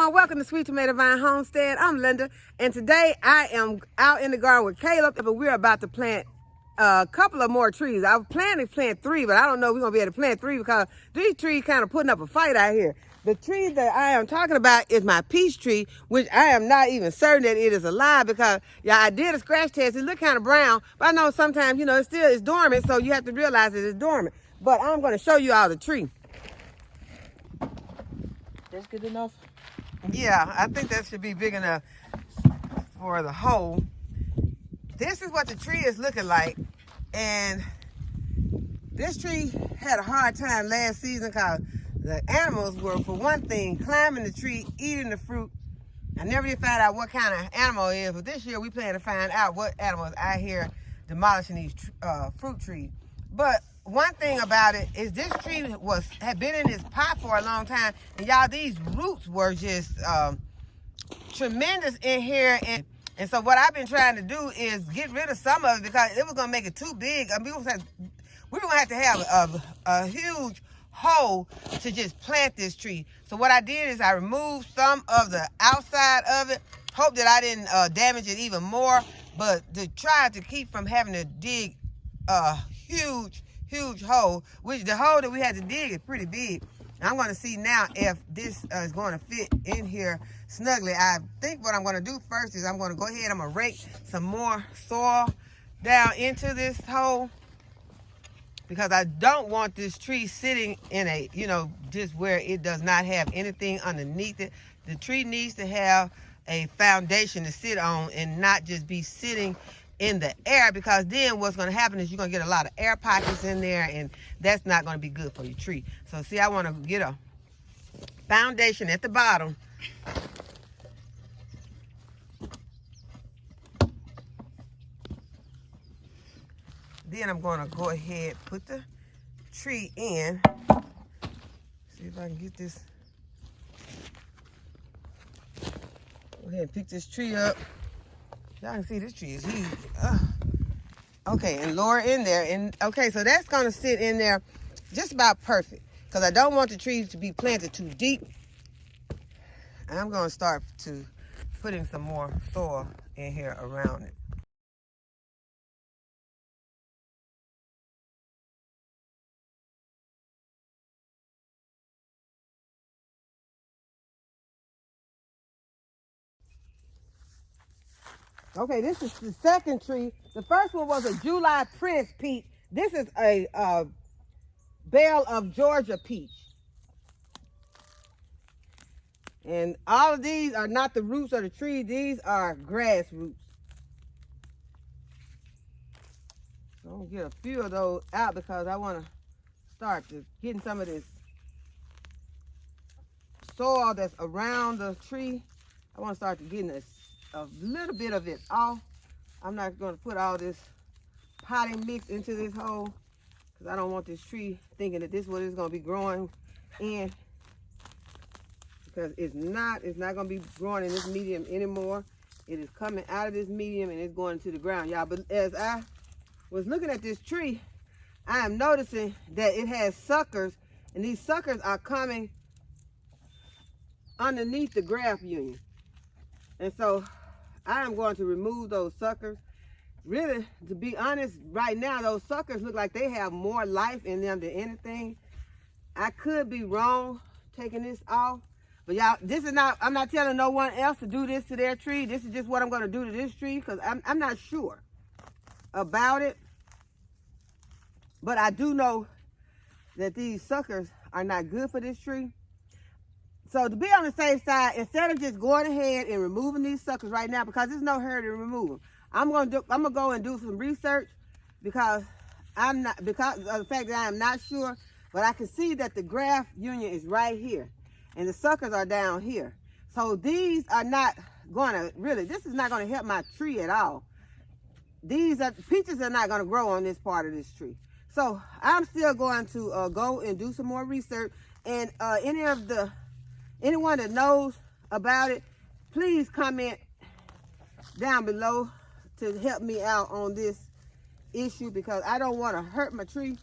everyone, welcome to Sweet Tomato Vine Homestead. I'm Linda, and today I am out in the garden with Caleb, but we're about to plant a couple of more trees. I was planning to plant 3, but I don't know if we're going to be able to plant 3 because these trees kind of putting up a fight out here. The tree that I am talking about is my peach tree, which I am not even certain that it is alive because, yeah, I did a scratch test. It looked kind of brown, but I know sometimes, it's dormant, so you have to realize that it's dormant. But I'm going to show you all the tree. That's good enough? Yeah, I think that should be big enough for the hole. This is what the tree is looking like. And this tree had a hard time last season because the animals were, for one thing, climbing the tree, eating the fruit. I never did find out what kind of animal it is, but this year we plan to find out what animals out here demolishing these fruit trees. But one thing about it is this tree had been in this pot for a long time, and y'all, these roots were just tremendous in here. And so what I've been trying to do is get rid of some of it because it was gonna make it too big. I mean, we were gonna have to have a huge hole to just plant this tree. So what I did is I removed some of the outside of it. Hope that I didn't damage it even more, but to try to keep from having to dig a huge hole, which the hole that we had to dig is pretty big. I'm going to see now if this is going to fit in here snugly. I think what I'm going to do first is I'm going to go ahead, I'm going to rake some more soil down into this hole because I don't want this tree sitting in a, just where it does not have anything underneath it. The tree needs to have a foundation to sit on and not just be sitting in the air, because then what's going to happen is you're going to get a lot of air pockets in there, and that's not going to be good for your tree. So see, I want to get a foundation at the bottom. Then I'm going to go ahead, put the tree in. See if I can get this. Go ahead and pick this tree up. Y'all can see this tree is huge. Okay, and lower in there. And okay, so that's gonna sit in there just about perfect because I don't want the trees to be planted too deep. And I'm gonna start to putting some more soil in here around it. Okay, this is the second tree. The first one was a July Prince peach. This is a bale of Georgia peach. And all of these are not the roots of the tree. These are grass roots. So I'm going to get a few of those out because I want to start getting some of this soil that's around the tree. I want to start getting a little bit of it off. I'm not going to put all this potting mix into this hole because I don't want this tree thinking that this is what it's going to be growing in, because it's not going to be growing in this medium anymore. It is coming out of this medium and it's going to the ground, y'all. But as I was looking at this tree, I am noticing that it has suckers, and these suckers are coming underneath the graft union. And so I am going to remove those suckers. Really, to be honest, right now, those suckers look like they have more life in them than anything. I could be wrong taking this off, but y'all, I'm not telling no one else to do this to their tree. This is just what I'm going to do to this tree because I'm not sure about it. But I do know that these suckers are not good for this tree. So to be on the safe side, instead of just going ahead and removing these suckers right now, because there's no hurry to remove them, I'm gonna go and do some research because of the fact that I am not sure, but I can see that the graft union is right here and the suckers are down here. So these are not gonna this is not gonna help my tree at all. Peaches are not gonna grow on this part of this tree. So I'm still going to go and do some more research, and anyone that knows about it, please comment down below to help me out on this issue because I don't want to hurt my tree.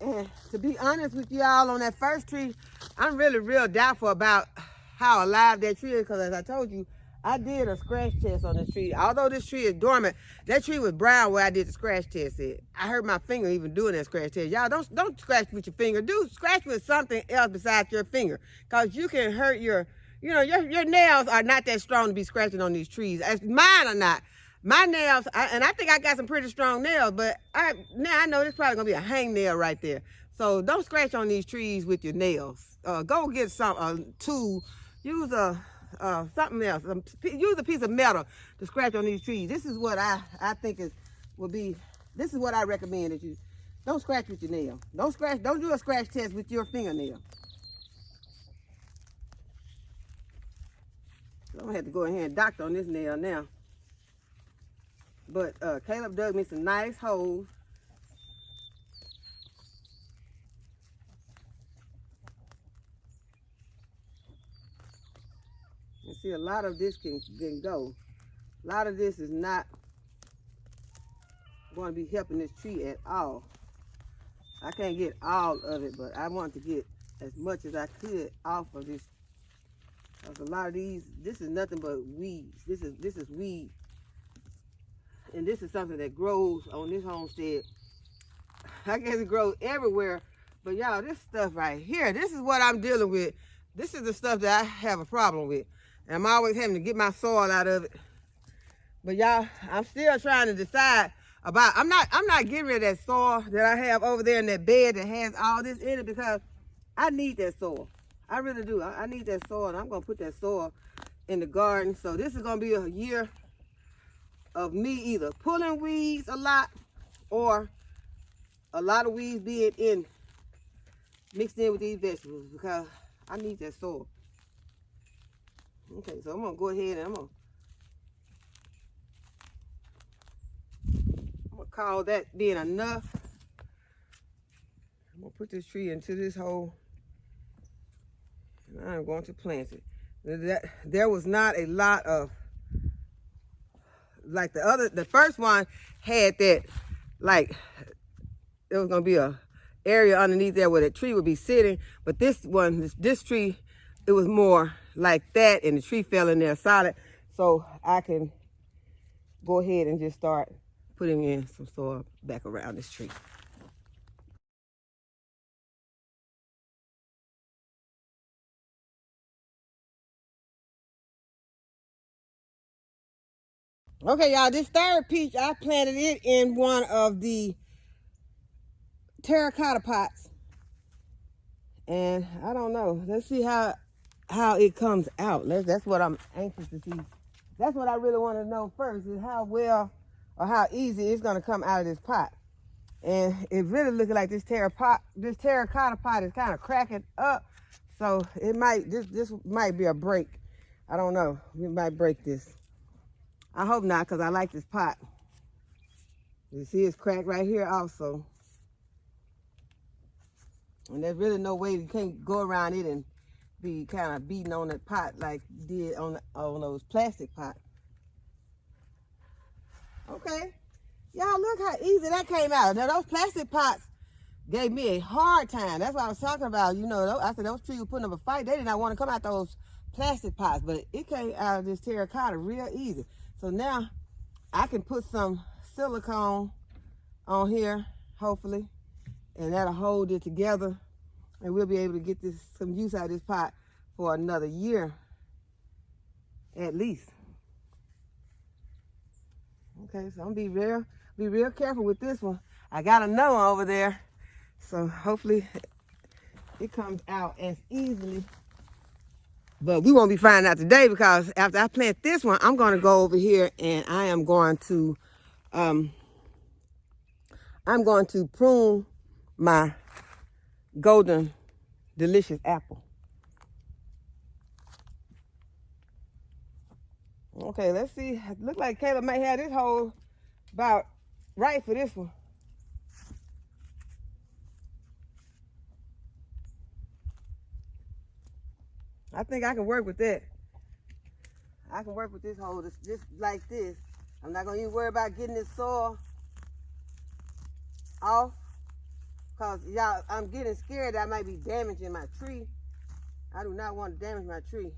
And to be honest with y'all, on that first tree, I'm really real doubtful about how alive that tree is, because as I told you, I did a scratch test on this tree. Although this tree is dormant, that tree was brown where I did the scratch test at. I hurt my finger even doing that scratch test. Y'all don't scratch with your finger. Do scratch with something else besides your finger, because you can hurt your nails are not that strong to be scratching on these trees. As mine are not. My nails, and I think I got some pretty strong nails, but now I know this probably gonna be a hangnail right there. So don't scratch on these trees with your nails. Go get some tool. Use something else. Use a piece of metal to scratch on these trees. This is what I think this is what I recommend that you don't scratch with your nail. Don't do a scratch test with your fingernail. So I'm gonna have to go ahead and doctor on this nail now. But Caleb dug me some nice holes. You see, a lot of this can go. A lot of this is not going to be helping this tree at all. I can't get all of it, but I want to get as much as I could off of this. Because a lot of these, this is nothing but weeds. This is weed. And this is something that grows on this homestead. I guess it grows everywhere. But y'all, this stuff right here, this is what I'm dealing with. This is the stuff that I have a problem with. And I'm always having to get my soil out of it. But y'all, I'm still trying to decide about, I'm not getting rid of that soil that I have over there in that bed that has all this in it, because I need that soil. I really do. I need that soil, and I'm going to put that soil in the garden. So this is going to be a year of me either pulling weeds a lot, or a lot of weeds being mixed in with these vegetables, because I need that soil. Okay, so I'm gonna go ahead and I'm gonna call that being enough. I'm gonna put this tree into this hole, and I'm going to plant it. There was not a lot of, like the first one had that, like there was gonna be a area underneath there where the tree would be sitting, but this one, this tree, it was more like that, and the tree fell in there solid. So I can go ahead and just start putting in some soil back around this tree. Okay, y'all, this third peach, I planted it in one of the terracotta pots. And I don't know, let's see how it comes out. That's what I'm anxious to see. That's what I really want to know first, is how well or how easy it's going to come out of this pot. And it really looking like this terracotta pot is kind of cracking up. So it might, this might be a break. I don't know. We might break this. I hope not, because I like this pot. You see it's cracked right here also. And there's really no way, you can't go around it and be kind of beating on that pot like you did on those plastic pots. Okay. Y'all, look how easy that came out. Now, those plastic pots gave me a hard time. That's what I was talking about. You know, I said those trees were putting up a fight. They did not want to come out those plastic pots, but it came out of this terracotta real easy. So now I can put some silicone on here, hopefully, and that'll hold it together, and we'll be able to get some use out of this pot for another year, at least. Okay, so I'm gonna be real careful with this one. I got another one over there, so hopefully it comes out as easily. But we won't be finding out today, because after I plant this one, I'm gonna go over here and I am going to prune my golden delicious apple. Okay, let's see. It looks like Caleb may have this hole about right for this one. I think I can work with that. I can work with this hole just like this. I'm not gonna even worry about getting this soil off, because y'all, I'm getting scared that I might be damaging my tree. I do not want to damage my tree.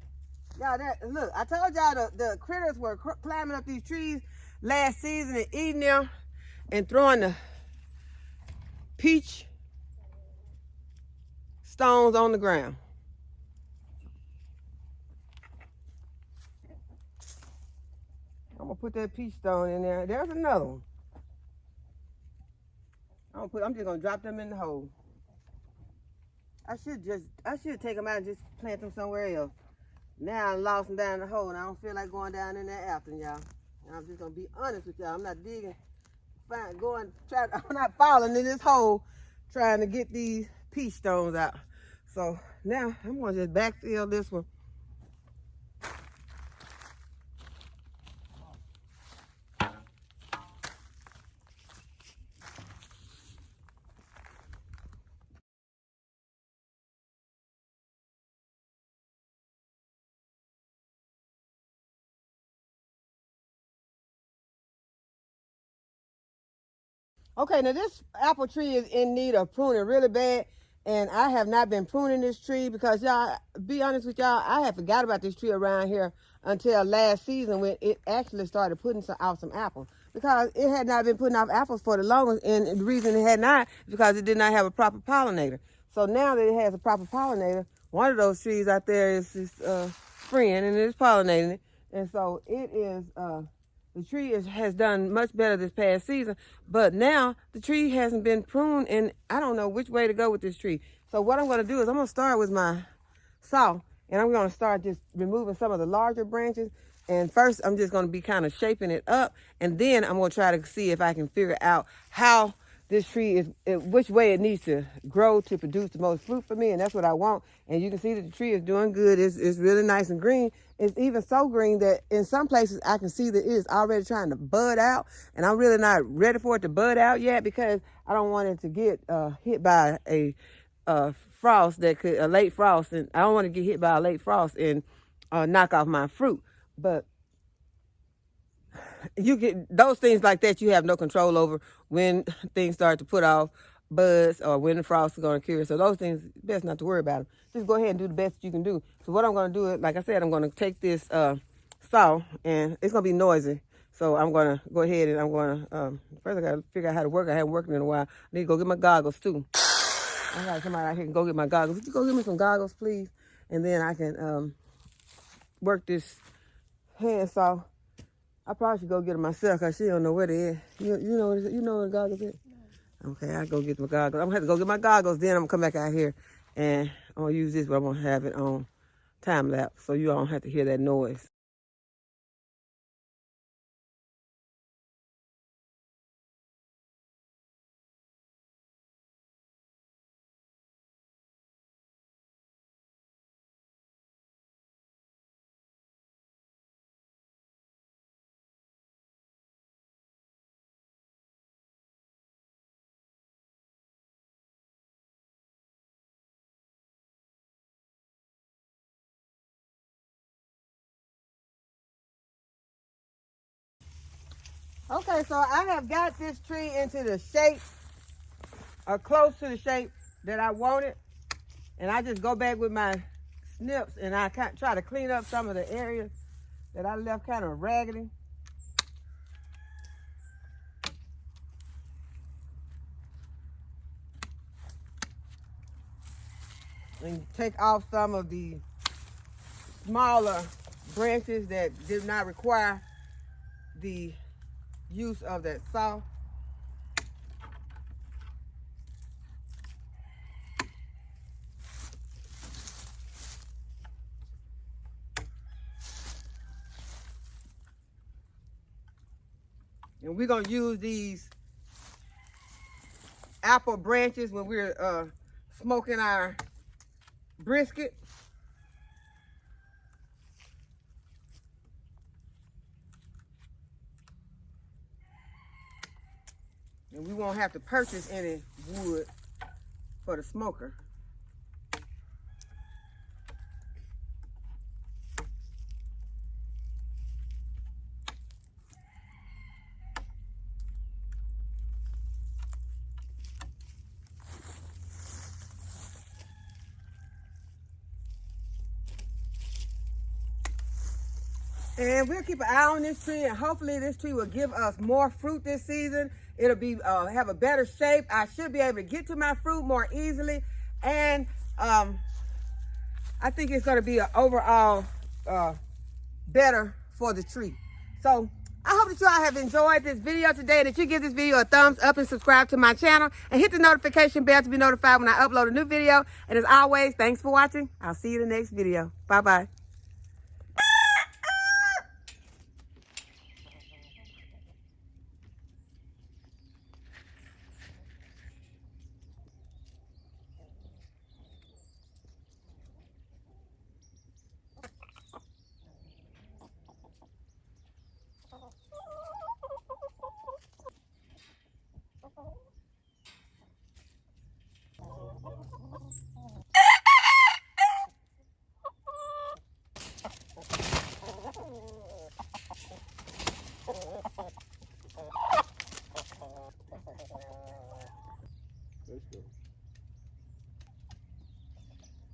Y'all, look, I told y'all the critters were climbing up these trees last season and eating them and throwing the peach stones on the ground. I'm gonna put that peach stone in there. There's another one. I'm just gonna drop them in the hole. I should take them out and just plant them somewhere else. Now I lost them down the hole and I don't feel like going down in there after y'all. And I'm just gonna be honest with y'all. I'm not digging, I'm not falling in this hole trying to get these peach stones out. So now I'm gonna just backfill this one. Okay, now this apple tree is in need of pruning really bad, and I have not been pruning this tree because y'all, be honest with y'all, I had forgot about this tree around here until last season when it actually started putting out some apples, because it had not been putting out apples for the longest, and the reason it had not is because it did not have a proper pollinator. So now that it has a proper pollinator, one of those trees out there is friend, and it is pollinating it, and so it is the tree has done much better this past season, but now the tree hasn't been pruned, and I don't know which way to go with this tree. So what I'm going to do is I'm going to start with my saw, and I'm going to start just removing some of the larger branches. And first, I'm just going to be kind of shaping it up, and then I'm going to try to see if I can figure out how this tree which way it needs to grow to produce the most fruit for me, and that's what I want. And you can see that the tree is doing good. It's really nice and green. It's even so green that in some places I can see that it is already trying to bud out, and I'm really not ready for it to bud out yet because I don't want it to get hit by a frost a late frost, and I don't want to get hit by a late frost and knock off my fruit. But you get those things like that you have no control over when things start to put off buds or when the frost is going to cure. So those things, best not to worry about them. Just go ahead and do the best you can do. So what I'm going to do is, like I said, I'm going to take this saw, and it's going to be noisy. So I'm going to go ahead and I'm going to, first I got to figure out how to work. I haven't worked in a while. I need to go get my goggles too. I got somebody out here can go get my goggles. Would you go get me some goggles, please? And then I can work this hand saw. I probably should go get them myself because she don't know where they is. You know where the goggles is? No. Okay, I'll go get my goggles. I'm going to have to go get my goggles. Then I'm going to come back out here and I'm going to use this, but I'm going to have it on time lapse so you all don't have to hear that noise. Okay, so I have got this tree into the shape, or close to the shape that I wanted. And I just go back with my snips and I try to clean up some of the areas that I left kind of raggedy. And take off some of the smaller branches that did not require the use of that saw. And we're gonna use these apple branches when we're smoking our brisket. And we won't have to purchase any wood for the smoker. And we'll keep an eye on this tree, and hopefully this tree will give us more fruit this season. It'll be have a better shape. I should be able to get to my fruit more easily, and I think it's going to be an overall better for the tree. So I hope that you all have enjoyed this video today, that you give this video a thumbs up and subscribe to my channel and hit the notification bell to be notified when I upload a new video. And as always, thanks for watching. I'll see you in the next video. Bye-bye.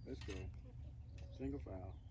Let's go. Single foul.